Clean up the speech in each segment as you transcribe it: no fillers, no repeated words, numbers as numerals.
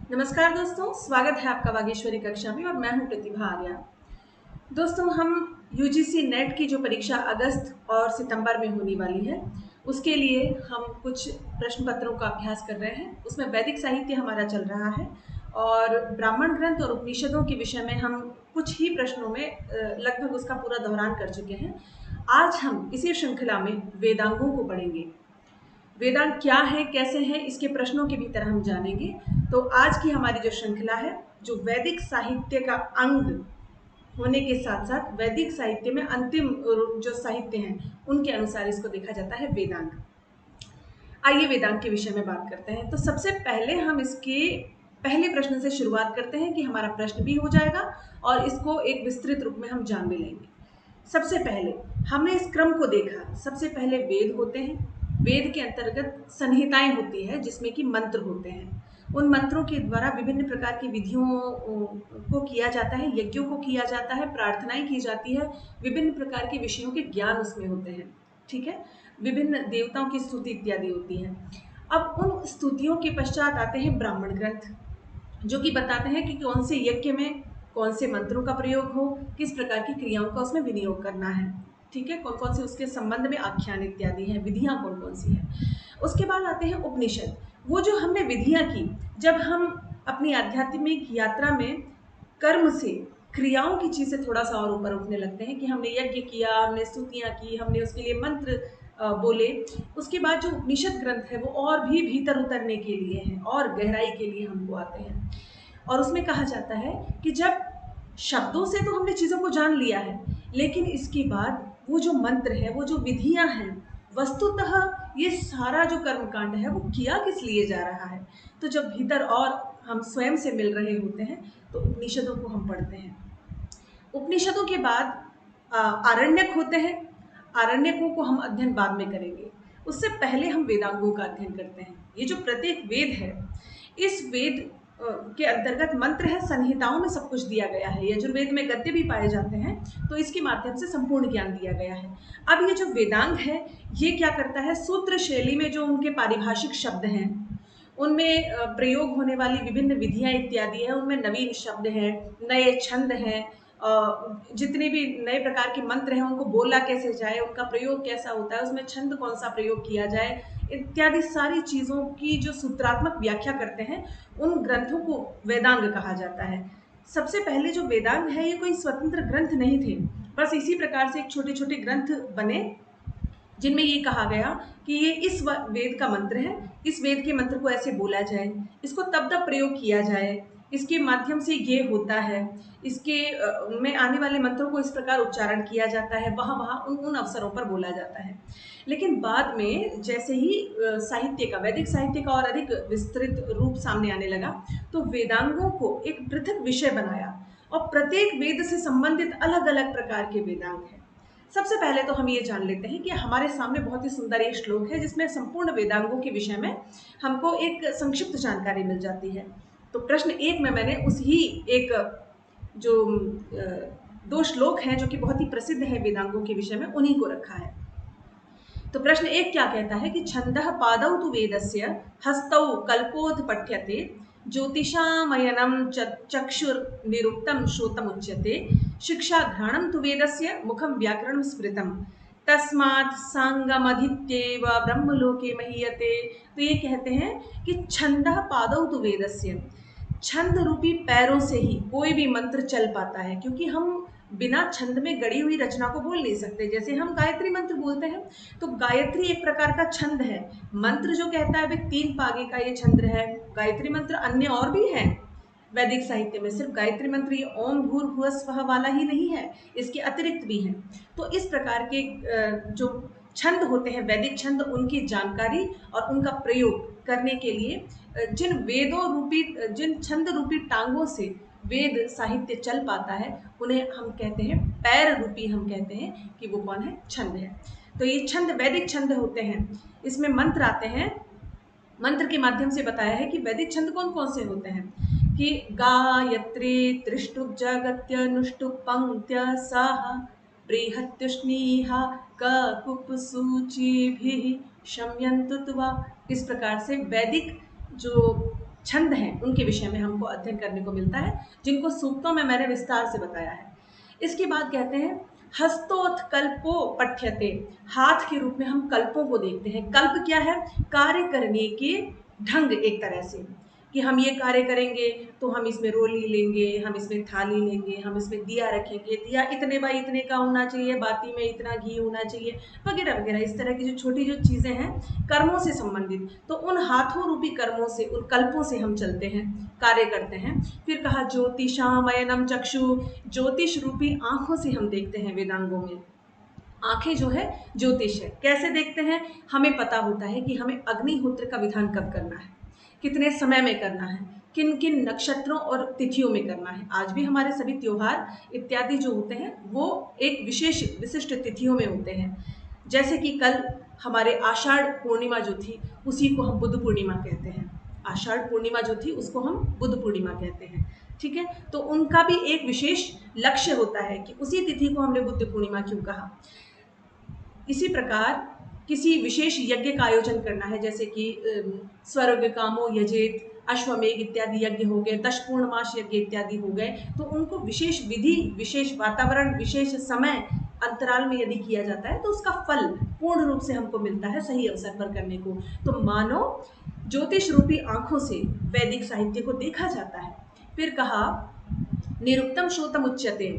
नमस्कार दोस्तों, स्वागत है आपका वागीश्वरी कक्षा में और मैं हूं प्रतिभा आर्या। दोस्तों, हम यूजीसी नेट की जो परीक्षा अगस्त और सितंबर में होने वाली है, उसके लिए हम कुछ प्रश्न पत्रों का अभ्यास कर रहे हैं। उसमें वैदिक साहित्य हमारा चल रहा है और ब्राह्मण ग्रंथ और उपनिषदों के विषय में हम कुछ ही प्रश्नों में लगभग उसका पूरा दोहरान कर चुके हैं। आज हम इसी श्रृंखला में वेदांगों को पढ़ेंगे। वेदांत क्या है, कैसे हैं, इसके प्रश्नों के भीतर हम जानेंगे। तो आज की हमारी जो श्रृंखला है, जो वैदिक साहित्य का अंग होने के साथ साथ वैदिक साहित्य में अंतिम जो साहित्य हैं उनके अनुसार इसको देखा जाता है वेदांग। आइए वेदांग के विषय में बात करते हैं। तो सबसे पहले हम इसके पहले प्रश्न से शुरुआत करते हैं कि हमारा प्रश्न भी हो जाएगा और इसको एक विस्तृत रूप में हम जान भी लेंगे। सबसे पहले हमने इस क्रम को देखा। सबसे पहले वेद होते हैं। वेद के अंतर्गत संहिताएं होती है जिसमें कि मंत्र होते हैं। उन मंत्रों के द्वारा विभिन्न प्रकार की विधियों को किया जाता है, यज्ञों को किया जाता है, प्रार्थनाएं की जाती है, विभिन्न प्रकार के विषयों के ज्ञान उसमें होते हैं। ठीक है, विभिन्न देवताओं की स्तुति इत्यादि होती है। अब उन स्तुतियों के पश्चात आते हैं ब्राह्मण ग्रंथ, जो कि बताते हैं कि कौन से यज्ञ में कौन से मंत्रों का प्रयोग हो, किस प्रकार की क्रियाओं का उसमें विनियोग करना है। ठीक है, कौन कौन से उसके संबंध में आख्यान इत्यादि हैं, विधियां कौन कौन सी हैं। उसके बाद आते हैं उपनिषद। वो जो हमने विधियां की, जब हम अपनी आध्यात्मिक यात्रा में कर्म से क्रियाओं की चीज से थोड़ा सा और ऊपर उठने लगते हैं कि हमने यज्ञ किया, हमने स्तुतियां की, हमने उसके लिए मंत्र बोले। उसके बाद जो उपनिषद ग्रंथ है वो और भी भीतर उतरने के लिए हैं और गहराई के लिए हमको आते हैं। और उसमें कहा जाता है कि जब शब्दों से तो हमने चीज़ों को जान लिया है, लेकिन इसके बाद वो जो मंत्र है, वो जो विधियां हैं, वस्तुतः ये सारा जो कर्मकांड है वो किया किस लिए जा रहा है। तो जब भीतर और हम स्वयं से मिल रहे होते हैं तो उपनिषदों को हम पढ़ते हैं। उपनिषदों के बाद आरण्यक होते हैं। आरण्यकों को हम अध्ययन बाद में करेंगे। उससे पहले हम वेदांगों का अध्ययन करते हैं। ये जो प्रत्येक वेद है, इस वेद के अंतर्गत मंत्र है, संहिताओं में सब कुछ दिया गया है। यजुर्वेद में गद्य भी पाए जाते हैं, तो इसके माध्यम से संपूर्ण ज्ञान दिया गया है। अब ये जो वेदांग है, ये क्या करता है, सूत्र शैली में जो उनके पारिभाषिक शब्द हैं, उनमें प्रयोग होने वाली विभिन्न विधियां इत्यादि है, उनमें नवीन शब्द हैं, नए छंद हैं, जितने भी नए प्रकार के मंत्र हैं उनको बोला कैसे जाए, उनका प्रयोग कैसा होता है, उसमें छंद कौन सा प्रयोग किया जाए इत्यादि सारी चीज़ों की जो सूत्रात्मक व्याख्या करते हैं, उन ग्रंथों को वेदांग कहा जाता है। सबसे पहले जो वेदांग है, ये कोई स्वतंत्र ग्रंथ नहीं थे, बस इसी प्रकार से एक छोटे छोटे ग्रंथ बने जिनमें ये कहा गया कि ये इस वेद का मंत्र है, इस वेद के मंत्र को ऐसे बोला जाए, इसको तब तब प्रयोग किया जाए, इसके माध्यम से ये होता है, इसके में आने वाले मंत्रों को इस प्रकार उच्चारण किया जाता है, वहाँ वहाँ उन उन अवसरों पर बोला जाता है। लेकिन बाद में जैसे ही साहित्य का, वैदिक साहित्य का और अधिक विस्तृत रूप सामने आने लगा, तो वेदांगों को एक पृथक विषय बनाया और प्रत्येक वेद से संबंधित अलग अलग प्रकार के वेदांग हैं। सबसे पहले तो हम ये जान लेते हैं कि हमारे सामने बहुत ही सुंदर एक श्लोक है जिसमें संपूर्ण वेदांगों के विषय में हमको एक संक्षिप्त जानकारी मिल जाती है। तो प्रश्न एक में मैंने उसी एक जो दो श्लोक हैं जो कि बहुत ही प्रसिद्ध है वेदांगों के विषय में, उन्हीं को रखा है। तो प्रश्न एक क्या कहता है कि छंदः पादौ तु वेदस्य हस्तौ कल्पोथ पठ्यते ज्योतिषामयनं चक्षुर्निरुक्तं श्रोतमुच्यते शिक्षा घ्राणं तु वेदस्य मुखं व्याकरणं स्मृतं तस्मात् सांगमधीत्येव ब्रह्मलोके महीयते। तो ये कहते हैं कि छंदः पादौ तु वेदस्य, छंद रूपी पैरों से ही कोई भी मंत्र चल पाता है, क्योंकि हम बिना छंद में गढ़ी हुई रचना को बोल नहीं सकते। जैसे हम गायत्री मंत्र बोलते हैं तो गायत्री एक प्रकार का छंद है। मंत्र जो कहता है वे 3 पागे का ये छंद है। गायत्री मंत्र अन्य और भी हैं वैदिक साहित्य में, सिर्फ गायत्री मंत्र ये ओम भूर्भुवः स्वः वाला ही नहीं है, इसके अतिरिक्त भी हैं। तो इस प्रकार के जो छंद होते हैं वैदिक छंद, उनकी जानकारी और उनका प्रयोग करने के लिए जिन छंद रूपी टांगों से वेद साहित्य चल पाता है, उन्हें हम कहते हैं पैर रूपी, हम कहते हैं कि वो कौन है, छंद है। तो ये छंद वैदिक छंद होते हैं। इसमें मंत्र आते हैं। मंत्र के माध्यम से बताया है कि वैदिक छंद कौन कौन से होते हैं कि गायत्री त्रिष्टुप जगत्यनुष्टुप पंक्त्य सह बृहत्युष्णीहा ककुप सूचिभिः शम्यन्तु त्वा। इस प्रकार से वैदिक जो छंद हैं उनके विषय में हमको अध्ययन करने को मिलता है, जिनको सूक्तों में मैंने विस्तार से बताया है। इसके बाद कहते हैं हस्तोत्कल्पो पठ्यते, हाथ के रूप में हम कल्पों को देखते हैं। कल्प क्या है? कार्य करने के ढंग, एक तरह से कि हम ये कार्य करेंगे तो हम इसमें रोली लेंगे, हम इसमें थाली लेंगे, हम इसमें दिया रखेंगे, दिया इतने बाई इतने का होना चाहिए, बाती में इतना घी होना चाहिए, वगैरह वगैरह। इस तरह की जो छोटी जो चीज़ें हैं कर्मों से संबंधित, तो उन हाथों रूपी कर्मों से, उन कल्पों से हम चलते हैं, कार्य करते हैं। फिर कहा ज्योतिषामयनम चक्षु, ज्योतिष रूपी आंखों से हम देखते हैं। वेदांगों में आंखें जो है ज्योतिष है। कैसे देखते हैं? हमें पता होता है कि हमें अग्निहोत्र का विधान कब करना है, कितने समय में करना है, किन किन नक्षत्रों और तिथियों में करना है। आज भी हमारे सभी त्योहार इत्यादि जो होते हैं वो एक विशेष विशिष्ट तिथियों में होते हैं। जैसे कि कल हमारे आषाढ़ पूर्णिमा जो थी उसी को हम बुद्ध पूर्णिमा कहते हैं। आषाढ़ पूर्णिमा जो थी उसको हम बुद्ध पूर्णिमा कहते हैं। ठीक है, तो उनका भी एक विशेष लक्ष्य होता है कि उसी तिथि को हमने बुद्ध पूर्णिमा क्यों कहा। इसी प्रकार किसी विशेष यज्ञ का आयोजन करना है, जैसे कि स्वर्ग कामो यजेत, अश्वमेघ इत्यादि यज्ञ हो गए, दशपूर्णमास यज्ञ इत्यादि हो गए, तो उनको विशेष विधि, विशेष वातावरण, विशेष समय अंतराल में यदि किया जाता है तो उसका फल पूर्ण रूप से हमको मिलता है सही अवसर पर करने को। तो मानो ज्योतिष रूपी आंखों से वैदिक साहित्य को देखा जाता है। फिर कहा निरुक्तम श्रोतम उच्यते,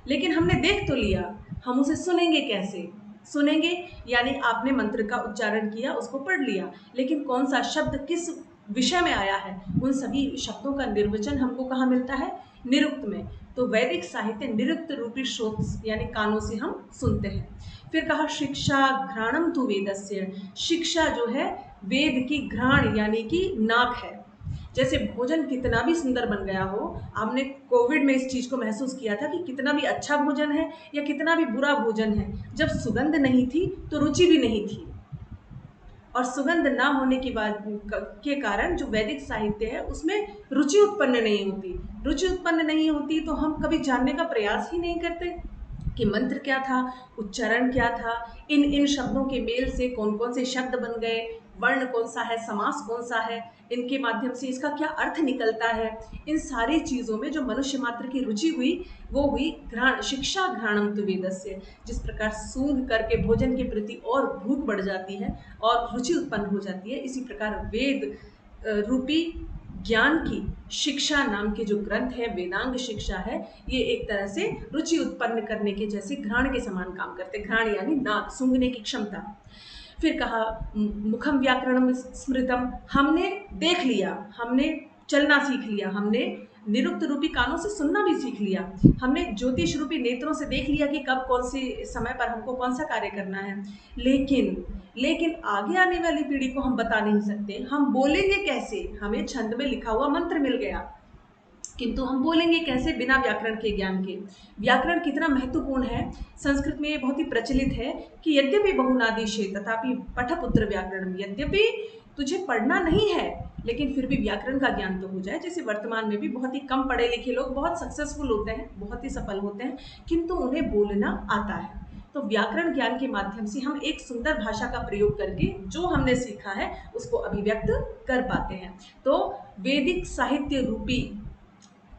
लेकिन हमने देख तो लिया, हम उसे सुनेंगे कैसे? सुनेंगे यानी आपने मंत्र का उच्चारण किया, उसको पढ़ लिया, लेकिन कौन सा शब्द किस विषय में आया है, उन सभी शब्दों का निर्वचन हमको कहाँ मिलता है? निरुक्त में। तो वैदिक साहित्य निरुक्त रूपी स्रोत यानी कानों से हम सुनते हैं। फिर कहा शिक्षा घ्राणम तु वेदस्य, शिक्षा जो है वेद की घ्राण यानी कि नाक है। जैसे भोजन कितना भी सुंदर बन गया हो, हमने कोविड में इस चीज़ को महसूस किया था कि कितना भी अच्छा भोजन है या कितना भी बुरा भोजन है, जब सुगंध नहीं थी तो रुचि भी नहीं थी। और सुगंध ना होने की बात के कारण जो वैदिक साहित्य है उसमें रुचि उत्पन्न नहीं होती। रुचि उत्पन्न नहीं होती तो हम कभी जानने का प्रयास ही नहीं करते कि मंत्र क्या था, उच्चारण क्या था, इन शब्दों के मेल से कौन कौन से शब्द बन गए, वर्ण कौन सा है, समास कौन सा है, इनके माध्यम से इसका क्या अर्थ निकलता है। इन सारी चीज़ों में जो मनुष्य मात्र की रुचि हुई वो हुई घ्राण, शिक्षा घ्राणम तु वेदस्य। जिस प्रकार सूंघ करके भोजन के प्रति और भूख बढ़ जाती है और रुचि उत्पन्न हो जाती है, इसी प्रकार वेद रूपी ज्ञान की शिक्षा नाम के जो ग्रंथ है, वेदांग शिक्षा है, ये एक तरह से रुचि उत्पन्न करने के जैसे घ्राण के समान काम करते। घ्राण यानी नाक, सूंघने की क्षमता। फिर कहा मुखम व्याकरणम स्मृतम, हमने देख लिया, हमने चलना सीख लिया, हमने निरुक्त रूपी कानों से सुनना भी सीख लिया, हमने ज्योतिष रूपी नेत्रों से देख लिया कि कब कौन से समय पर हमको कौन सा कार्य करना है। लेकिन आगे आने वाली पीढ़ी को हम बता नहीं सकते। हम बोलेंगे कैसे? हमें छंद में लिखा हुआ मंत्र मिल गया, किंतु हम बोलेंगे कैसे बिना व्याकरण के ज्ञान के? व्याकरण कितना महत्वपूर्ण है। संस्कृत में ये बहुत ही प्रचलित है कि यद्यपि बहुनादिशे तथापि पठपुत्र व्याकरण, यद्यपि तुझे पढ़ना नहीं है लेकिन फिर भी व्याकरण का ज्ञान तो हो जाए। जैसे वर्तमान में भी बहुत ही कम पढ़े लिखे लोग बहुत सक्सेसफुल होते हैं, बहुत ही सफल होते हैं, किंतु उन्हें बोलना आता है। तो व्याकरण ज्ञान के माध्यम से हम एक सुंदर भाषा का प्रयोग करके जो हमने सीखा है उसको अभिव्यक्त कर पाते हैं। तो वैदिक साहित्य रूपी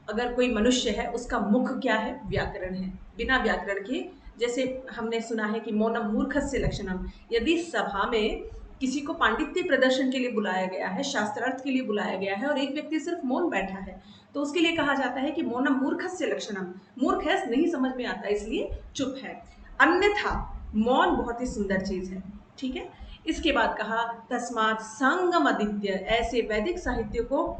अगर कोई मनुष्य है उसका मुख क्या है? व्याकरण है। बिना व्याकरण के, जैसे हमने सुना है कि मौनम मूर्खस्य लक्षणम, यदि सभा में किसी को पांडित्य प्रदर्शन के लिए बुलाया गया है, शास्त्रार्थ के लिए बुलाया गया है और एक व्यक्ति सिर्फ मौन बैठा है, तो उसके लिए कहा जाता है कि मौनम मूर्खस्य लक्षणम, मूर्ख है, नहीं समझ में आता इसलिए चुप है। अन्यथा मौन बहुत ही सुंदर चीज है। ठीक है, इसके बाद कहा तस्मात् संगम अदित्य, ऐसे वैदिक साहित्य को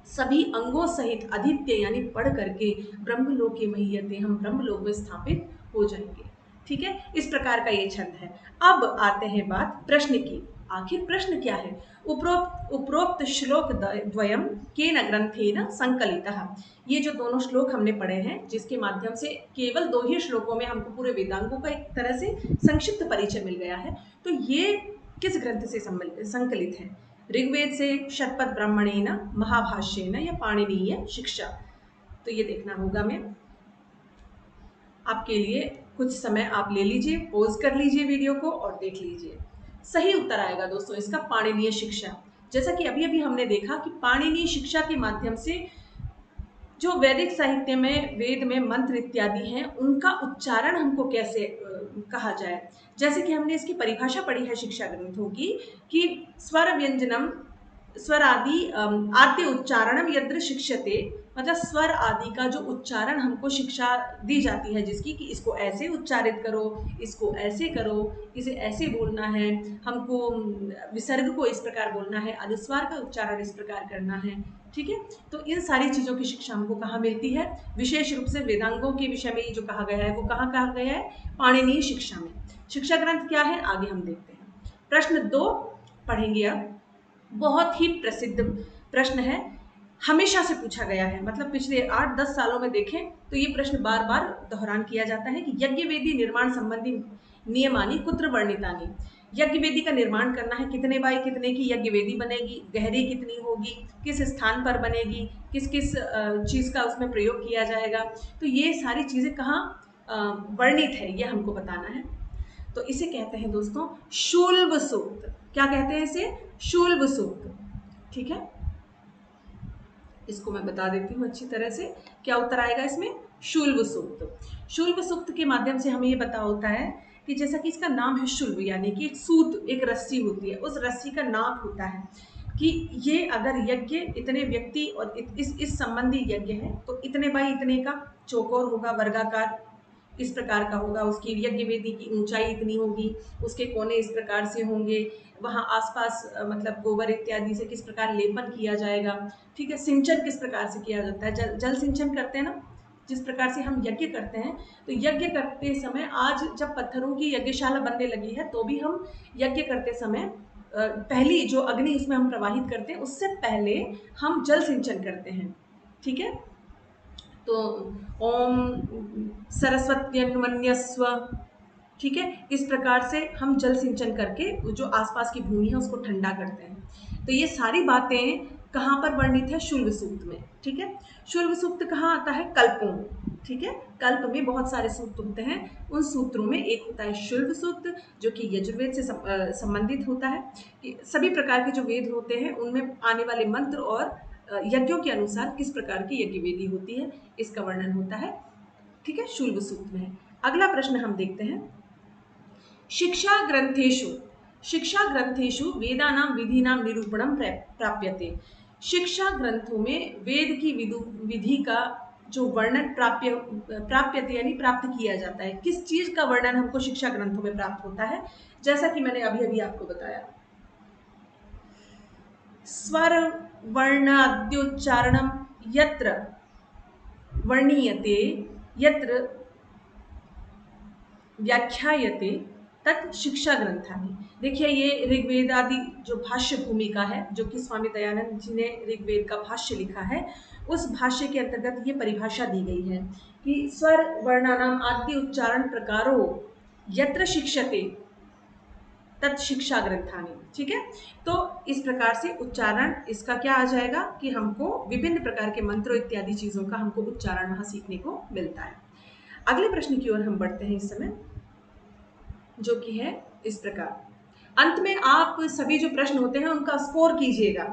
सभी अंगों सहित अदित्य यानी पढ़ करके ब्रह्मलोके महीयते, हम ब्रह्मलोक में स्थापित हो जाएंगे। ठीक है, इस प्रकार का ये छंद है। अब आते हैं बात प्रश्न की। आखिर प्रश्न क्या है? उपरोक्त श्लोक द्वयम केन ग्रंथेन संकलितः, ये जो दोनों श्लोक हमने पढ़े हैं जिसके माध्यम से केवल 2 ही श्लोकों में हमको पूरे वेदांगों का एक तरह से संक्षिप्त परिचय मिल गया है, तो ये किस ग्रंथ से संकलित है? ऋग्वेद से शतपथ ब्राह्मणेन, महाभाष्येन या पाणिनीय शिक्षा। तो ये देखना होगा। मैं आपके लिए कुछ समय आप ले लीजिए, पॉज कर लीजिए वीडियो को और देख लीजिए। सही उत्तर आएगा दोस्तों इसका पाणिनीय शिक्षा। जैसा कि अभी अभी हमने देखा कि पाणिनि शिक्षा के माध्यम से जो वैदिक साहित्य में वेद में मंत्र इत्यादि हैं उनका उच्चारण हमको कैसे कहा जाए। जैसे कि हमने इसकी परिभाषा पढ़ी है शिक्षा ग्रंथों की कि स्वर व्यंजनम स्वर आदि आद्य उच्चारणम यद्र शिक्षते, मतलब स्वर आदि का जो उच्चारण हमको शिक्षा दी जाती है जिसकी कि इसको ऐसे उच्चारित करो, इसको ऐसे करो, इसे ऐसे बोलना है, हमको विसर्ग को इस प्रकार बोलना है, अनुस्वार का उच्चारण इस प्रकार करना है। ठीक है, तो इन सारी चीज़ों की शिक्षा हमको कहाँ मिलती है? विशेष रूप से वेदांगों के विषय में ये जो कहा गया है वो कहाँ कहा गया है? पाणिनीय शिक्षा में। शिक्षा ग्रंथ क्या है आगे हम देखते हैं। प्रश्न 2 पढ़ेंगे अब। बहुत ही प्रसिद्ध प्रश्न है, हमेशा से पूछा गया है, मतलब पिछले 8-10 सालों में देखें तो ये प्रश्न बार बार दोहरान किया जाता है कि यज्ञ वेदी निर्माण संबंधी नियमानी कुत्र वर्णितानी। यज्ञ वेदी का निर्माण करना है, कितने बाई कितने की यज्ञ वेदी बनेगी, गहरी कितनी होगी, किस स्थान पर बनेगी, किस किस चीज़ का उसमें प्रयोग किया जाएगा, तो ये सारी चीज़ें कहाँ वर्णित है ये हमको बताना है। तो इसे कहते हैं दोस्तों शूल्ब सूक्त। क्या कहते हैं इसे? शूल्ब सूक्त। ठीक है, इसको मैं बता देती हूँ अच्छी तरह से, क्या उत्तर आएगा इसमें? शूल्ब सूक्त। शूल्ब सूक्त के माध्यम से हमें ये पता होता है कि जैसा कि इसका नाम है शूल्ब, यानी कि एक सूत, एक रस्सी होती है, उस रस्सी का नाप होता है कि ये अगर यज्ञ इतने व्यक्ति और इस संबंधी यज्ञ है तो इतने बाई इतने का चौकोर होगा, वर्गाकार इस प्रकार का होगा, उसकी यज्ञ वेदी की ऊंचाई इतनी होगी, उसके कोने इस प्रकार से होंगे, वहाँ आसपास मतलब गोबर इत्यादि से किस प्रकार लेपन किया जाएगा। ठीक है, सिंचन किस प्रकार से किया जाता है, जल सिंचन करते हैं ना, जिस प्रकार से हम यज्ञ करते हैं, तो यज्ञ करते समय आज जब पत्थरों की यज्ञशाला बनने लगी है तो भी हम यज्ञ करते समय पहली जो अग्नि उसमें हम प्रवाहित करते हैं उससे पहले हम जल सिंचन करते हैं। ठीक है, तो ओम सरस्वत्यन्वन्यस्व, ठीक है, इस प्रकार से हम जल सिंचन करके जो आसपास की भूमि है उसको ठंडा करते हैं। तो ये सारी बातें कहाँ पर वर्णित है? शुल्ब सूक्त में। ठीक है, शुल्ब सूक्त कहाँ आता है? कल्पों में। ठीक है, कल्प में बहुत सारे सूत्र होते हैं, उन सूत्रों में एक होता है शुल्ब सूक्त जो कि यजुर्वेद से संबंधित होता है कि सभी प्रकार के जो वेद होते हैं उनमें आने वाले मंत्र और यज्ञों के अनुसार किस प्रकार की यज्ञ वेदी होती है इसका वर्णन होता है। ठीक है, शूल्ब सूक्त में। अगला प्रश्न हम देखते हैं, शिक्षा ग्रंथेषु वेदानां विधीनां निरूपणं प्राप्यते। शिक्षा ग्रंथों में वेद की विधि का जो वर्णन प्राप्यते यानी प्राप्त किया जाता है। किस चीज का वर्णन हमको शिक्षा ग्रंथों में प्राप्त होता है? जैसा कि मैंने अभी अभी आपको बताया, स्वर वर्णाद्योच्चारणम यत्र वर्णीयते यत्र व्याख्यायते तत् शिक्षा ग्रंथानि। देखिए ये ऋग्वेद आदि जो भाष्य भूमिका है जो कि स्वामी दयानंद जी ने ऋग्वेद का भाष्य लिखा है, उस भाष्य के अंतर्गत ये परिभाषा दी गई है कि स्वर वर्णानाम आदि उच्चारण प्रकारो यत्र शिक्षते तत् शिक्षा ग्रंथानि। ठीक है, तो इस प्रकार से उच्चारण इसका क्या आ जाएगा कि हमको विभिन्न प्रकार के मंत्रों इत्यादि चीजों का हमको उच्चारण वहां सीखने को मिलता है। अगले प्रश्न की ओर हम बढ़ते हैं इस समय, जो कि है इस प्रकार। अंत में आप सभी जो प्रश्न होते हैं उनका स्कोर कीजिएगा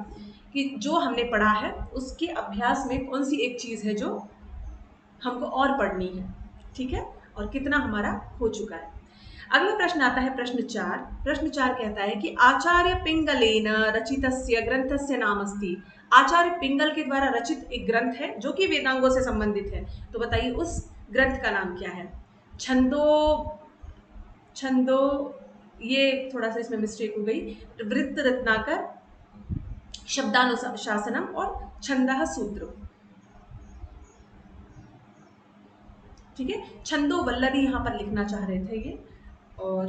कि जो हमने पढ़ा है उसके अभ्यास में कौन सी एक चीज है जो हमको और पढ़नी है। ठीक है, और कितना हमारा हो चुका है। अगला प्रश्न आता है प्रश्न 4। प्रश्न 4 कहता है कि आचार्य पिंगलेन रचितस्य ग्रंथस्य नाम अस्ति। आचार्य पिंगल के द्वारा रचित एक ग्रंथ है जो कि वेदांगों से संबंधित है, तो बताइए उस ग्रंथ का नाम क्या है? छंदो ये थोड़ा सा इसमें मिस्टेक हो गई, वृत्त रत्नाकर, शब्दानुशासनम और छंदः सूत्र। ठीक है, छंदो वल्लरी यहाँ पर लिखना चाह रहे थे ये और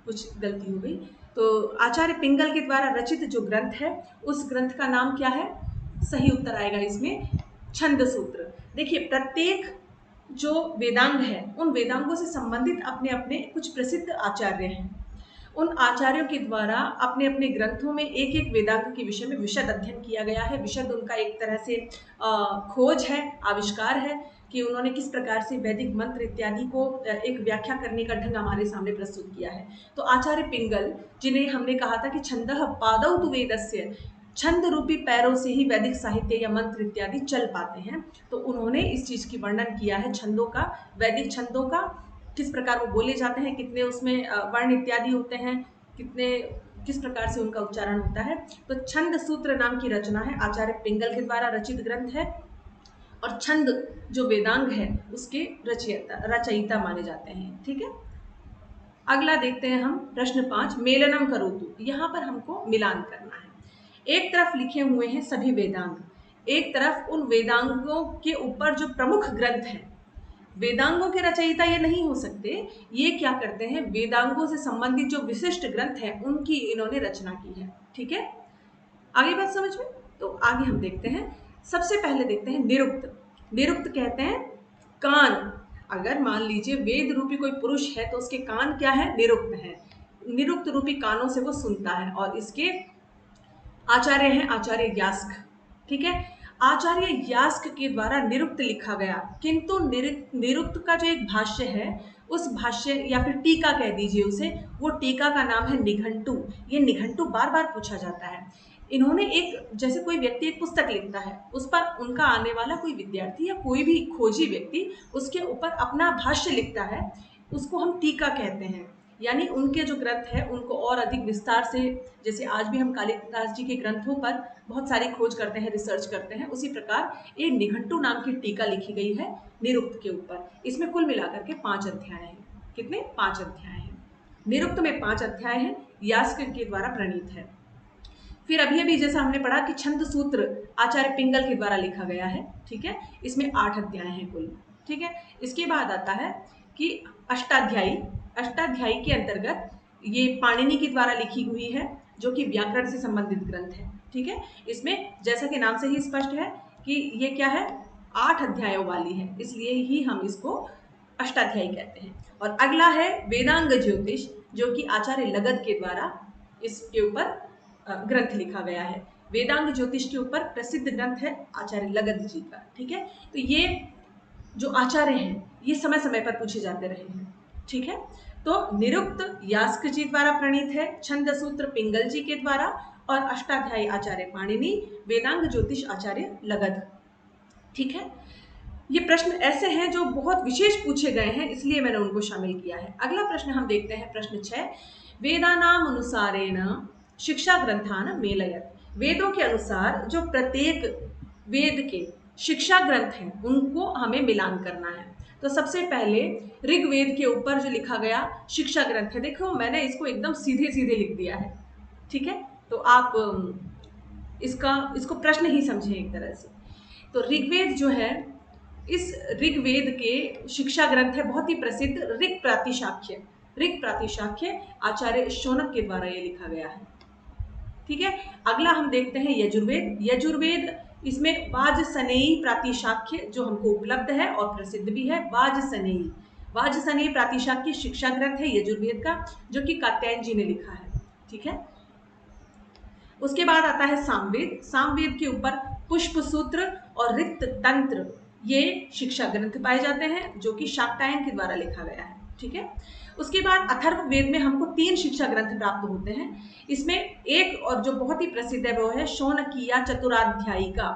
कुछ गलती हो गई। तो आचार्य पिंगल के द्वारा रचित जो ग्रंथ है उस ग्रंथ का नाम क्या है? सही उत्तर आएगा इसमें छंद सूत्र। देखिए प्रत्येक जो वेदांग है उन वेदांगों से संबंधित अपने अपने कुछ प्रसिद्ध आचार्य हैं। उन आचार्यों के द्वारा अपने अपने ग्रंथों में एक एक वेदांग के विषय में विशद अध्ययन किया गया है। विशद उनका एक तरह से खोज है, आविष्कार है कि उन्होंने किस प्रकार से वैदिक मंत्र इत्यादि को एक व्याख्या करने का ढंग हमारे सामने प्रस्तुत किया है। तो आचार्य पिंगल जिन्हें हमने कहा था कि छंदः पादौ तु वेदस्य, छंद रूपी पैरों से ही वैदिक साहित्य या मंत्र इत्यादि चल पाते हैं। तो उन्होंने इस चीज की वर्णन किया है छंदों का, वैदिक छंदों का, किस प्रकार वो बोले जाते हैं, कितने उसमें वर्ण इत्यादि होते हैं, कितने किस प्रकार से उनका उच्चारण होता है। तो छंद सूत्र नाम की रचना है, आचार्य पिंगल के द्वारा रचित ग्रंथ है, और छंद जो वेदांग है उसके रचयिता माने जाते हैं। ठीक है, अगला देखते हैं हम प्रश्न 5, मेलनम करोतु। यहाँ पर हमको मिलान करना है। एक तरफ लिखे हुए हैं सभी वेदांग, एक तरफ उन वेदांगों के ऊपर जो प्रमुख ग्रंथ हैं, वेदांगों के रचयिता ये नहीं हो सकते, ये क्या करते हैं, वेदांगों से संबंधित जो विशिष्ट ग्रंथ हैं उनकी इन्होंने रचना की है। ठीक है, आगे बात समझ में। तो आगे हम देखते हैं, सबसे पहले देखते हैं निरुक्त। निरुक्त कहते हैं कान। अगर मान लीजिए वेद रूपी कोई पुरुष है तो उसके कान क्या है, निरुक्त है। निरुक्त रूपी कानों से वो सुनता है, और इसके आचार्य हैं आचार्य यास्क। ठीक है, आचार्य यास्क के द्वारा निरुक्त लिखा गया, किंतु निरुक्त का जो एक भाष्य है, उस भाष्य या फिर टीका कह दीजिए उसे, वो टीका का नाम है निघंटु। ये निघंटु बार बार पूछा जाता है। इन्होंने एक, जैसे कोई व्यक्ति एक पुस्तक लिखता है, उस पर उनका आने वाला कोई विद्यार्थी या कोई भी खोजी व्यक्ति उसके ऊपर अपना भाष्य लिखता है, उसको हम टीका कहते हैं। यानी उनके जो ग्रंथ है उनको और अधिक विस्तार से, जैसे आज भी हम कालिदास जी के ग्रंथों पर बहुत सारी खोज करते हैं, रिसर्च करते हैं, उसी प्रकार ये निघंटु नाम की टीका लिखी गई है निरुक्त के ऊपर। इसमें कुल मिलाकर के 5 अध्याय हैं। कितने? 5 अध्याय हैं। निरुक्त में 5 अध्याय हैं, यास्क के द्वारा प्रणीत है। फिर अभी अभी जैसा हमने पढ़ा कि छंद सूत्र आचार्य पिंगल के द्वारा लिखा गया है। ठीक है, इसमें 8 अध्याय हैं कुल। ठीक है, इसके बाद आता है कि अष्टाध्यायी। अष्टाध्यायी के अंतर्गत ये पाणिनि के द्वारा लिखी हुई है, जो कि व्याकरण से संबंधित ग्रंथ है। ठीक है, इसमें जैसा कि नाम से ही स्पष्ट है कि ये क्या है, 8 अध्यायों वाली है, इसलिए ही हम इसको अष्टाध्यायी कहते हैं। और अगला है वेदांग ज्योतिष, जो कि आचार्य लगद के द्वारा इसके ऊपर ग्रंथ लिखा गया है। वेदांग ज्योतिष के ऊपर प्रसिद्ध ग्रंथ है आचार्य लगद जी का। ठीक है, तो ये जो आचार्य हैं ये समय समय पर पूछे जाते रहे हैं। ठीक है, तो निरुक्त यास्क जी द्वारा प्रणीत है, छंद सूत्र पिंगल जी के द्वारा, और अष्टाध्यायी आचार्य पाणिनि, वेदांग ज्योतिष आचार्य लगद। ठीक है, ये प्रश्न ऐसे हैं जो बहुत विशेष पूछे गए हैं, इसलिए मैंने उनको शामिल किया है। अगला प्रश्न हम देखते हैं, प्रश्न 6, वेदानाम अनुसारेण शिक्षा ग्रंथान मेलयत। वेदों के अनुसार जो प्रत्येक वेद के शिक्षा ग्रंथ हैं उनको हमें मिलान करना है। तो सबसे पहले ऋग्वेद के ऊपर जो लिखा गया शिक्षा ग्रंथ है, देखो मैंने इसको एकदम सीधे सीधे लिख दिया है। ठीक है, तो आप इसको प्रश्न ही समझें एक तरह से। तो ऋग्वेद जो है, इस ऋग्वेद के शिक्षा ग्रंथ है बहुत ही प्रसिद्ध ऋग प्रातिशाख्य। ऋग प्रातिशाख्य आचार्य शौनक के द्वारा ये लिखा गया है। ठीक है, अगला हम देखते हैं यजुर्वेद। यजुर्वेद, इसमें वाजसनेयी प्रातिशाख्य जो हमको उपलब्ध है और प्रसिद्ध भी है, वाजसनेयी। वाजसनेयी प्रातिशाख्य शिक्षा ग्रंथ है यजुर्वेद का, जो कि कात्यायन जी ने लिखा है। ठीक है, उसके बाद आता है सामवेद। सामवेद के ऊपर पुष्प सूत्र और रिक्त तंत्र ये शिक्षा ग्रंथ पाए जाते हैं, जो कि शाक्टायन के द्वारा लिखा गया है। ठीक है, उसके बाद अथर्ववेद में हमको 3 शिक्षा ग्रंथ प्राप्त होते हैं। इसमें एक और जो बहुत ही प्रसिद्ध है वो है शौनकीया चतुराध्यायिका।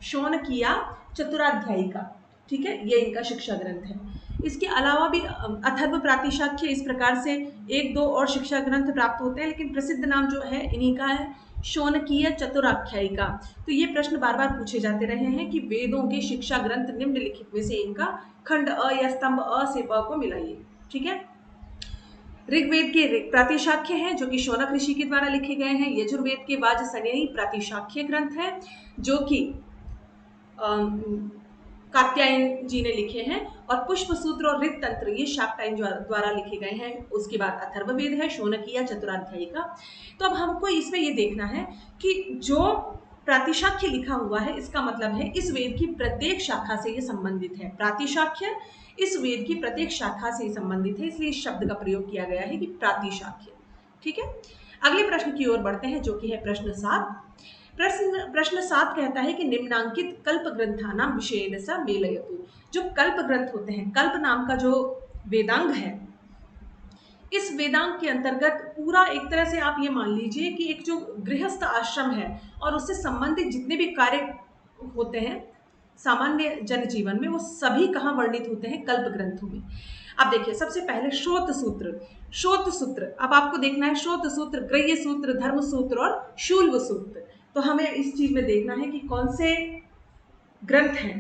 शौनकीया चतुराध्यायिका, ठीक है, ये इनका शिक्षा ग्रंथ है। इसके अलावा भी अथर्व प्रातिशाख्य, इस प्रकार से 1-2 और शिक्षा ग्रंथ प्राप्त होते हैं, लेकिन प्रसिद्ध नाम जो है इन्हीं का है, शौनकीय चतुराख्यायिका। तो ये प्रश्न बार बार पूछे जाते रहे हैं कि वेदों के शिक्षा ग्रंथ निम्नलिखित में से इनका खंड अ या स्तंभ अ से प को मिलाइए। ठीक है, ऋग्वेद के प्रातिशाख्य हैं जो कि शौनक ऋषि के द्वारा लिखे गए हैं। यजुर्वेद के वाजसनेयी प्रातिशाख्य ग्रंथ हैं जो कि कात्यायन जी ने लिखे हैं, और पुष्प सूत्र और ऋत तंत्र ये शाक्टायन द्वारा लिखे गए हैं। उसके बाद अथर्ववेद है, शौनकीय चतुराध्यायिका। तो अब हमको इसमें ये देखना है कि जो प्रातिशाख्य लिखा हुआ है इसका मतलब है इस वेद की प्रत्येक शाखा से ये संबंधित है। प्रातिशाख्य इस वेद की प्रत्येक शाखा से संबंधित है, इसलिए इस शब्द का प्रयोग किया गया है कि प्रातिशाख्य। ठीक है, अगले प्रश्न की ओर बढ़ते हैं, जो कि है प्रश्न 7। प्रश्न 7 कहता है कि निम्नांकित कल्प ग्रंथानाम विषयेण स मेलयतु। जो कल्प ग्रंथ होते हैं, कल्प नाम का जो वेदांग है, इस वेदांग के अंतर्गत पूरा एक तरह से आप ये मान लीजिए कि एक जो गृहस्थ आश्रम है और उससे संबंधित जितने भी कार्य होते हैं सामान्य जनजीवन में, वो सभी कहाँ वर्णित होते हैं? कल्प ग्रंथों में। अब देखिए, सबसे पहले श्रोत सूत्र। श्रोत सूत्र अब आपको देखना है, श्रोत सूत्र, ग्रह्य सूत्र, धर्म सूत्र और शूल्व सूत्र। तो हमें इस चीज में देखना है कि कौन से ग्रंथ हैं,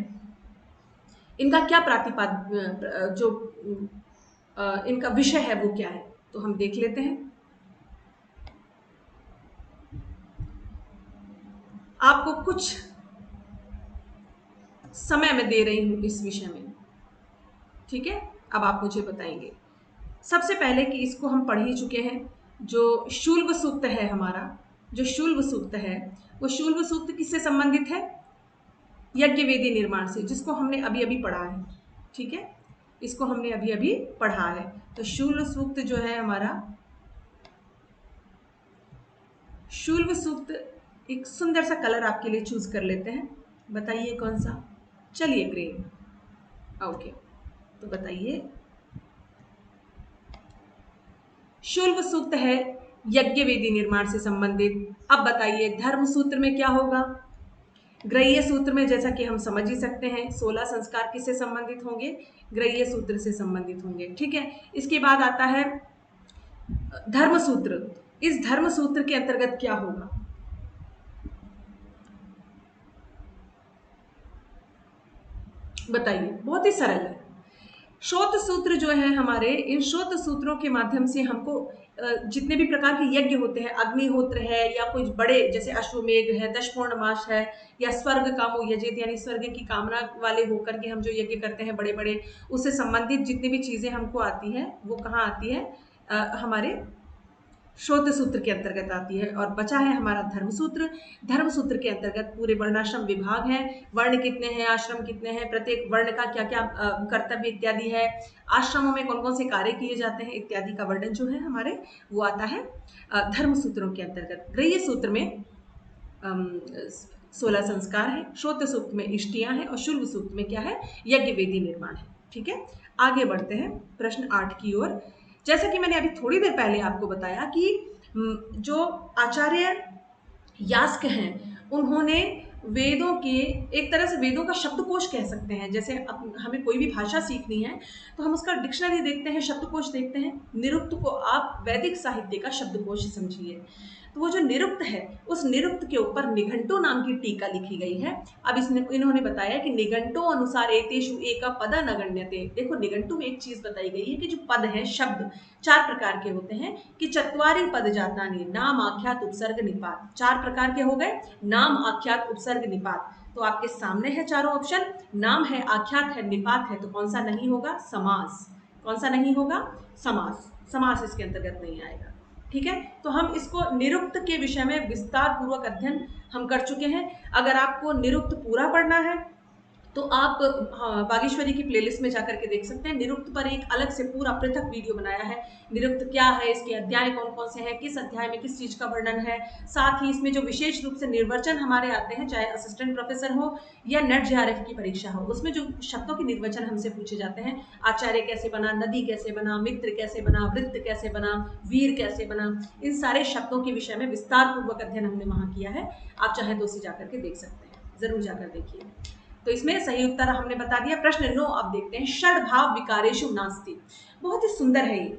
इनका क्या प्रतिपाद जो इनका विषय है वो क्या है। तो हम देख लेते हैं। आपको कुछ समय में दे रही हूं इस विषय में, ठीक है? अब आप मुझे बताएंगे सबसे पहले कि इसको हम पढ़ ही चुके हैं। जो शूल्व सूक्त है हमारा, जो शूल्व सूक्त है, वो शूल्व सूक्त किससे संबंधित है? यज्ञ वेदी निर्माण से, जिसको हमने अभी अभी पढ़ा है, ठीक है? इसको हमने अभी अभी पढ़ा है। तो शूल्व सूक्त जो है हमारा, शूल्व सूक्त, एक सुंदर सा कलर आपके लिए चूज कर लेते हैं। बताइए कौन सा? चलिए ग्रीन। ओके, तो बताइए। शूल्व सूक्त है यज्ञ वेदी निर्माण से संबंधित। अब बताइए धर्म सूत्र में क्या होगा? ग्रह्य सूत्र में, जैसा कि हम समझ ही सकते हैं, 16 संस्कार किससे संबंधित होंगे? ग्रह्य सूत्र से संबंधित होंगे, ठीक है? इसके बाद आता है धर्म सूत्र। इस धर्म सूत्र के अंतर्गत क्या होगा? बताइए, बहुत ही सरल है। श्रोत सूत्र जो है हमारे, इन श्रोत सूत्रों के माध्यम से हमको जितने भी प्रकार के यज्ञ होते हैं, अग्निहोत्र है या कोई बड़े जैसे अश्वमेघ है, दशपूर्णमास है, या स्वर्ग कामो यजेत, यानी स्वर्ग की कामना वाले होकर के हम जो यज्ञ करते हैं बड़े बड़े, उससे संबंधित जितनी भी चीजें हमको आती है वो कहाँ आती है? हमारे श्रोत सूत्र के अंतर्गत आती है। और बचा है हमारा धर्म सूत्र। धर्म सूत्र के अंतर्गत पूरे वर्णाश्रम विभाग हैं, वर्ण कितने हैं, आश्रम कितने हैं, प्रत्येक वर्ण का क्या क्या कर्तव्य इत्यादि है, आश्रमों में कौन कौन से कार्य किए जाते हैं इत्यादि का वर्णन जो है हमारे, वो आता है धर्म सूत्रों के अंतर्गत। गृह्य सूत्र में 16 संस्कार है, श्रोत सूत्र में इष्टियां हैं और शूल्व सूत्र में क्या है? यज्ञ वेदी निर्माण है, ठीक है? आगे बढ़ते हैं प्रश्न 8 की ओर। जैसा कि मैंने अभी थोड़ी देर पहले आपको बताया कि जो आचार्य यास्क हैं, उन्होंने वेदों के, एक तरह से वेदों का शब्दकोश कह सकते हैं। जैसे हमें कोई भी भाषा सीखनी है तो हम उसका डिक्शनरी देखते हैं, शब्दकोश देखते हैं। निरुक्त को आप वैदिक साहित्य का शब्दकोश समझिए। तो वो जो निरुक्त है, उस निरुक्त के ऊपर निघंटो नाम की टीका लिखी गई है। अब इन्होंने बताया कि निघंटो अनुसार एतेषु एका पद न गण्यते। देखो, निघंटु में एक चीज बताई गई है कि जो पद है, शब्द 4 प्रकार के होते हैं कि चत्वारि पद जातानि, नाम, आख्यात, उपसर्ग, निपात। 4 प्रकार के हो गए, नाम, आख्यात, उपसर्ग, निपात। तो आपके सामने है चारों ऑप्शन, नाम है, आख्यात है, निपात है, तो कौन सा नहीं होगा? समास। कौन सा नहीं होगा? समास। समास इसके अंतर्गत नहीं आएगा, ठीक है? तो हम इसको निरुक्त के विषय में विस्तार पूर्वक अध्ययन हम कर चुके हैं। अगर आपको निरुक्त पूरा पढ़ना है तो आप बागेश्वरी की प्लेलिस्ट में जाकर के देख सकते हैं। निरुक्त पर एक अलग से पूरा पृथक वीडियो बनाया है। निरुक्त क्या है, इसके अध्याय कौन कौन से हैं, किस अध्याय में किस चीज का वर्णन है, साथ ही इसमें जो विशेष रूप से निर्वचन हमारे आते हैं, चाहे असिस्टेंट प्रोफेसर हो या नेट जेआरएफ की परीक्षा हो, उसमें जो शब्दों के निर्वचन हमसे पूछे जाते हैं, आचार्य कैसे बना, नदी कैसे बना, मित्र कैसे बना, वृत्त कैसे बना, वीर कैसे बना, इन सारे शब्दों के विषय में विस्तार पूर्वक अध्ययन हमने वहां किया है। आप चाहे तो उसे जाकर के देख सकते हैं, जरूर जाकर देखिए। तो इसमें सही उत्तर हमने बता दिया। प्रश्न 9 अब देखते हैं। षड भाव विकारेषु नास्ति। बहुत ही सुंदर है ये।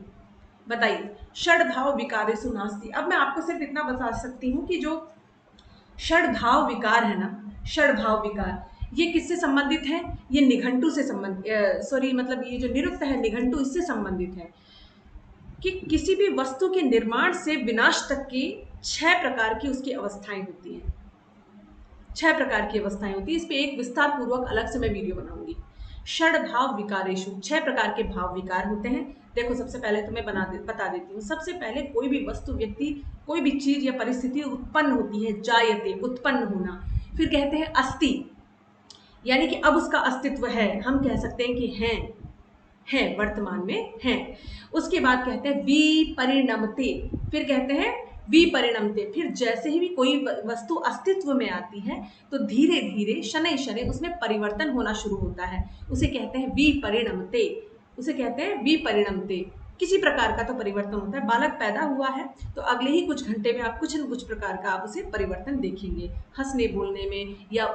बताइए, षड भाव विकारेषु नास्ति। अब मैं आपको सिर्फ इतना बता सकती हूँ कि जो षड भाव विकार है ना, षड भाव विकार, ये किससे संबंधित है? ये निघंटु से संबंधित, मतलब ये जो निरुक्त है, निघंटु, इससे संबंधित है कि किसी भी वस्तु के निर्माण से विनाश तक की 6 प्रकार की उसकी अवस्थाएं होती हैं। 6 प्रकार की अवस्थाएं होती है। इस पे एक विस्तार पूर्वक अलग से मैं वीडियो बनाऊंगी। षड भाव विकारेषु, 6 प्रकार के भाव विकार होते हैं। देखो, सबसे पहले तो मैं बता देती हूँ। सबसे पहले कोई भी वस्तु, व्यक्ति, कोई भी चीज या परिस्थिति उत्पन्न होती है, जायते, उत्पन्न होना। फिर कहते हैं अस्ति, यानी कि अब उसका अस्तित्व है, हम कह सकते हैं कि हैं, वर्तमान में हैं। उसके बाद कहते हैं विपरिणमते, फिर कहते हैं विपरिणमते। फिर जैसे ही भी कोई वस्तु अस्तित्व में आती है तो धीरे धीरे, शनै शनै उसमें परिवर्तन होना शुरू होता है, उसे कहते हैं विपरिणमते, उसे कहते हैं विपरिणमते। किसी प्रकार का तो परिवर्तन होता है। बालक पैदा हुआ है तो अगले ही कुछ घंटे में आप कुछ न कुछ प्रकार का आप उसे परिवर्तन देखेंगे, हंसने बोलने में, या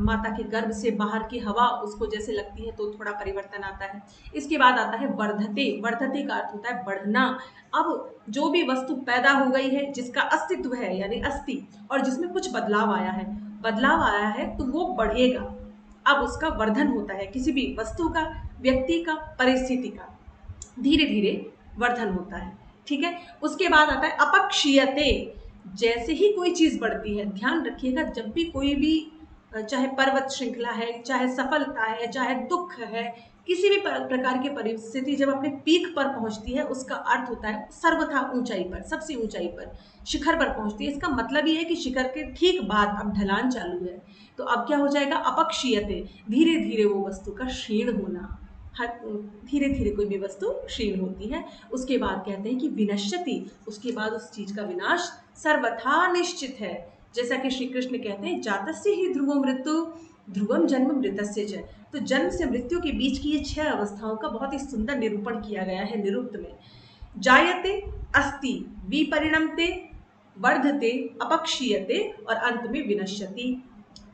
माता के गर्भ से बाहर की हवा उसको जैसे लगती है तो थोड़ा परिवर्तन आता है। इसके बाद आता है वर्धते। वर्धते का अर्थ होता है बढ़ना। अब जो भी वस्तु पैदा हो गई है, जिसका अस्तित्व है यानी अस्थि, और जिसमें कुछ बदलाव आया है, तो वो बढ़ेगा। अब उसका वर्धन होता है, किसी भी वस्तु का, व्यक्ति का, परिस्थिति का धीरे धीरे वर्धन होता है। ठीक है। उसके बाद आता है अपक्षीयते। जैसे ही कोई चीज बढ़ती है, ध्यान रखिएगा, जब भी कोई भी चाहे पर्वत श्रृंखला है, चाहे सफलता है, चाहे दुख है, किसी भी प्रकार की परिस्थिति जब अपने पीक पर पहुंचती है, उसका अर्थ होता है सर्वथा ऊंचाई पर, सबसे ऊंचाई पर, शिखर पर पहुंचती है। इसका मतलब ये है कि शिखर के ठीक बाद अब ढलान चालू है। तो अब क्या हो जाएगा? अपक्षीयते, धीरे धीरे वो वस्तु का क्षीण होना। धीरे धीरे कोई भी वस्तु क्षीण होती है। उसके बाद कहते हैं कि विनश्यति, उसके बाद उस चीज का विनाश सर्वथा निश्चित है। जैसा कि श्री कृष्ण कहते हैं, जातस्य ही ध्रुवो मृत्यु ध्रुवम जन्म मृतस्य च। तो जन्म से मृत्यु के बीच की ये 6 अवस्थाओं का बहुत ही सुंदर निरूपण किया गया है निरुक्त में। जायते, अस्ति, विपरिणमते, वर्धते, अपक्षीयते और अंत में विनश्यति।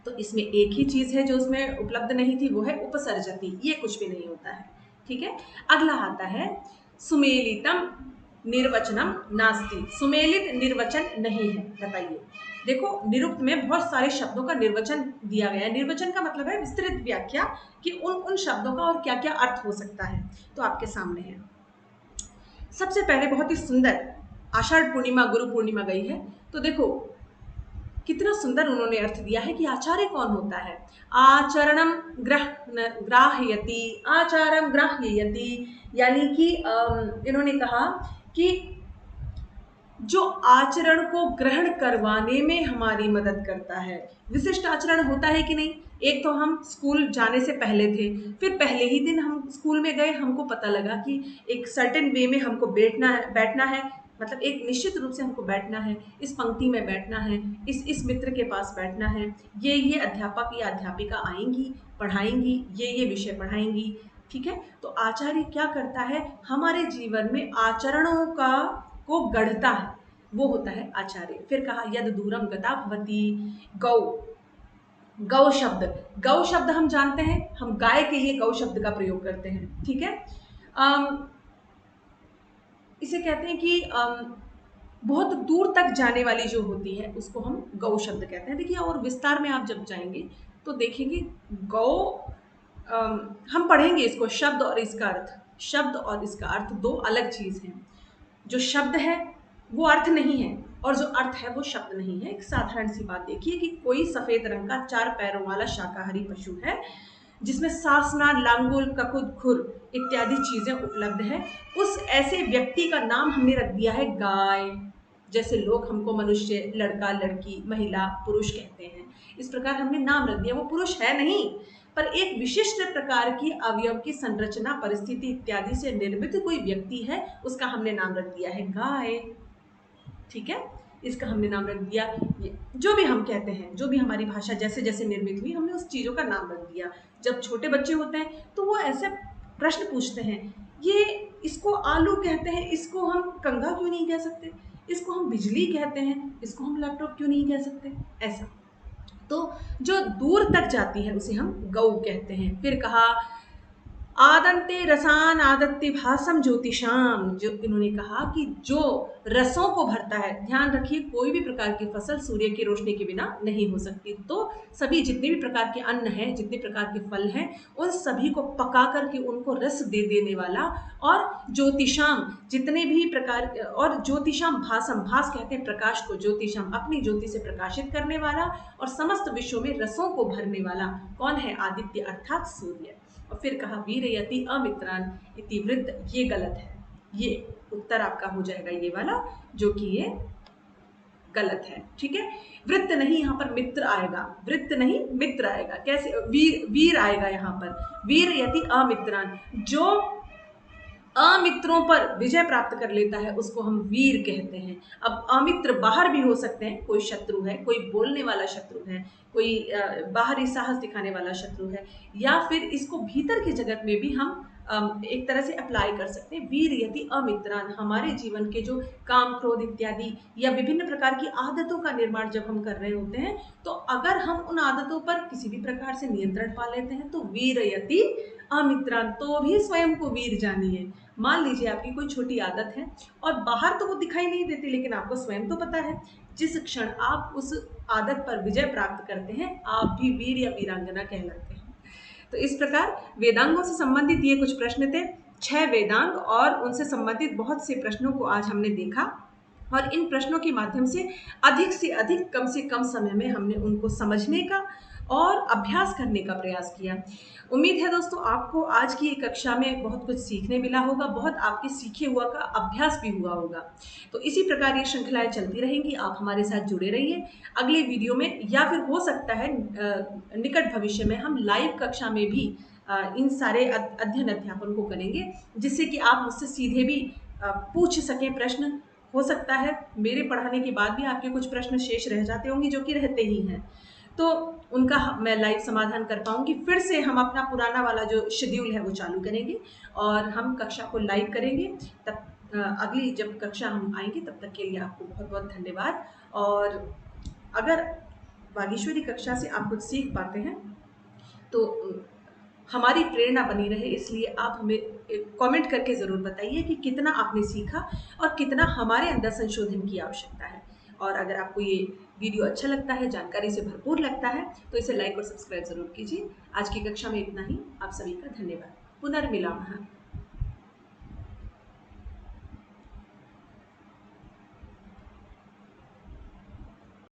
तो इसमें एक ही चीज है जो उसमें उपलब्ध नहीं थी, वो है उपसर्जति। ये कुछ भी नहीं होता है। ठीक है। अगला आता है सुमेलितम निर्वचनम नास्ति। सुमेलित निर्वचन नहीं है। बताइए, देखो निरुक्त में बहुत सारे शब्दों का निर्वचन दिया गया है। निर्वचन का मतलब है विस्तृत व्याख्या कि उन शब्दों का और क्या क्या अर्थ हो सकता है। तो आपके सामने है। सबसे पहले बहुत ही सुंदर, आषाढ़ पूर्णिमा गुरु पूर्णिमा गई है, तो देखो कितना सुंदर उन्होंने अर्थ दिया है कि आचार्य कौन होता है। आचरणम ग्राह्यति, आचारम ग्राह्यति, यानी कि इन्होंने कहा कि जो आचरण को ग्रहण करवाने में हमारी मदद करता है। विशिष्ट आचरण होता है कि नहीं? एक तो हम स्कूल जाने से पहले थे, फिर पहले ही दिन हम स्कूल में गए, हमको पता लगा कि एक सर्टेन वे में हमको बैठना है, मतलब एक निश्चित रूप से हमको बैठना है, इस पंक्ति में बैठना है, इस मित्र के पास बैठना है, ये अध्यापक या अध्यापिका आएंगी, पढ़ाएंगी, ये विषय पढ़ाएंगी। ठीक है। तो आचार्य क्या करता है? हमारे जीवन में आचरणों को गढ़ता है, वो होता है आचार्य। फिर कहा यद दूरम गता भवती। गौ शब्द हम जानते हैं, हम गाय के लिए गौ शब्द का प्रयोग करते हैं। ठीक है। इसे कहते हैं कि बहुत दूर तक जाने वाली जो होती है उसको हम गौ शब्द कहते हैं। देखिए, और विस्तार में आप जब जाएंगे तो देखेंगे गौ, हम पढ़ेंगे इसको, शब्द और इसका अर्थ। शब्द और इसका अर्थ दो अलग चीज हैं। जो शब्द है वो अर्थ नहीं है, और जो अर्थ है वो शब्द नहीं है। एक साधारण सी बात देखिए कि कोई सफेद रंग का 4 पैरों वाला शाकाहारी पशु है, जिसमें सासना, लांगुल, ककुद, खुर इत्यादि चीजें उपलब्ध है। उस ऐसे व्यक्ति का नाम हमने रख दिया है गाय। जैसे लोग हमको मनुष्य, लड़का, लड़की, महिला, पुरुष कहते हैं, इस प्रकार हमने नाम रख दिया। वो पुरुष है नहीं, पर एक विशिष्ट प्रकार की अवयव की संरचना, परिस्थिति इत्यादि से निर्मित कोई व्यक्ति है, उसका हमने नाम रख दिया है गाय। ठीक है। इसका हमने नाम रख दिया। जो भी हम कहते हैं, जो भी हमारी भाषा जैसे जैसे निर्मित हुई, हमने उस चीजों का नाम रख दिया। जब छोटे बच्चे होते हैं तो वो ऐसे प्रश्न पूछते हैं, ये इसको आलू कहते हैं, इसको हम कंघा क्यों नहीं कह सकते, इसको हम बिजली कहते हैं, इसको हम लैपटॉप क्यों नहीं कह सकते। ऐसा तो जो दूर तक जाती है उसे हम गौ कहते हैं। फिर कहा आदंते रसान आदत्ते भासम ज्योतिषाम। जो इन्होंने कहा कि जो रसों को भरता है, ध्यान रखिए कोई भी प्रकार की फसल सूर्य की रोशनी के बिना नहीं हो सकती। तो सभी जितने भी प्रकार के अन्न हैं, जितने प्रकार के फल हैं, उन सभी को पका करके उनको रस दे देने वाला, और ज्योतिषाम जितने भी प्रकार, और ज्योतिषाम भासम, भास कहते हैं प्रकाश को, ज्योतिषाम अपनी ज्योति से प्रकाशित करने वाला, और समस्त विश्वों में रसों को भरने वाला कौन है? आदित्य अर्थात सूर्य। और फिर कहा वीरयति अमित्रान इति वृद्ध। ये गलत है, ये उत्तर आपका हो जाएगा ये वाला, जो कि ये गलत है। ठीक है। वृत्त नहीं, यहाँ पर मित्र आएगा, वृत्त नहीं मित्र आएगा। कैसे? वीर आएगा यहाँ पर। वीरयति अमित्रान, जो अमित्रों पर विजय प्राप्त कर लेता है उसको हम वीर कहते हैं। अब अमित्र बाहर भी हो सकते हैं, कोई शत्रु है, कोई बोलने वाला शत्रु है, कोई बाहरी साहस दिखाने वाला शत्रु है, या फिर इसको भीतर के जगत में भी हम एक तरह से अप्लाई कर सकते हैं। वीर यदि अमित्रान, हमारे जीवन के जो काम क्रोध इत्यादि या विभिन्न प्रकार की आदतों का निर्माण जब हम कर रहे होते हैं, तो अगर हम उन आदतों पर किसी भी प्रकार से नियंत्रण पा लेते हैं तो वीर यदि अमित्रान, तो भी स्वयं को वीर जानिए। मान लीजिए आपकी कोई छोटी आदत है और बाहर तो वो दिखाई नहीं देती, लेकिन आपको स्वयं तो पता है। जिस क्षण आप उस आदत पर विजय प्राप्त करते हैं, आप भी वीर या वीरांगना कहलाते हैं। तो इस प्रकार वेदांगों से संबंधित ये कुछ प्रश्न थे। 6 वेदांग और उनसे संबंधित बहुत से प्रश्नों को आज हमने देखा और इन प्रश्नों के माध्यम से अधिक कम से कम समय में हमने उनको समझने का और अभ्यास करने का प्रयास किया। उम्मीद है दोस्तों आपको आज की ये कक्षा में बहुत कुछ सीखने मिला होगा, बहुत आपके सीखे हुआ का अभ्यास भी हुआ होगा। तो इसी प्रकार ये श्रृंखलाएं चलती रहेंगी, आप हमारे साथ जुड़े रहिए। अगले वीडियो में या फिर हो सकता है निकट भविष्य में हम लाइव कक्षा में भी इन सारे अध्ययन अध्यापन को करेंगे, जिससे कि आप मुझसे सीधे भी पूछ सकें प्रश्न। हो सकता है मेरे पढ़ाने के बाद भी आपके कुछ प्रश्न शेष रह जाते होंगे, जो कि रहते ही हैं, तो उनका मैं लाइव समाधान कर पाऊंगी। फिर से हम अपना पुराना वाला जो शेड्यूल है वो चालू करेंगे और हम कक्षा को लाइव करेंगे। तब अगली जब कक्षा हम आएंगे, तब तक के लिए आपको बहुत बहुत धन्यवाद। और अगर बागेश्वरी कक्षा से आप कुछ सीख पाते हैं तो हमारी प्रेरणा बनी रहे, इसलिए आप हमें कमेंट करके ज़रूर बताइए कि कितना आपने सीखा और कितना हमारे अंदर संशोधन की आवश्यकता है। और अगर आपको ये वीडियो अच्छा लगता है, जानकारी से भरपूर लगता है, तो इसे लाइक और सब्सक्राइब ज़रूर कीजिए। आज की कक्षा में इतना ही। आप सभी का धन्यवाद। पुनर्मिलामः।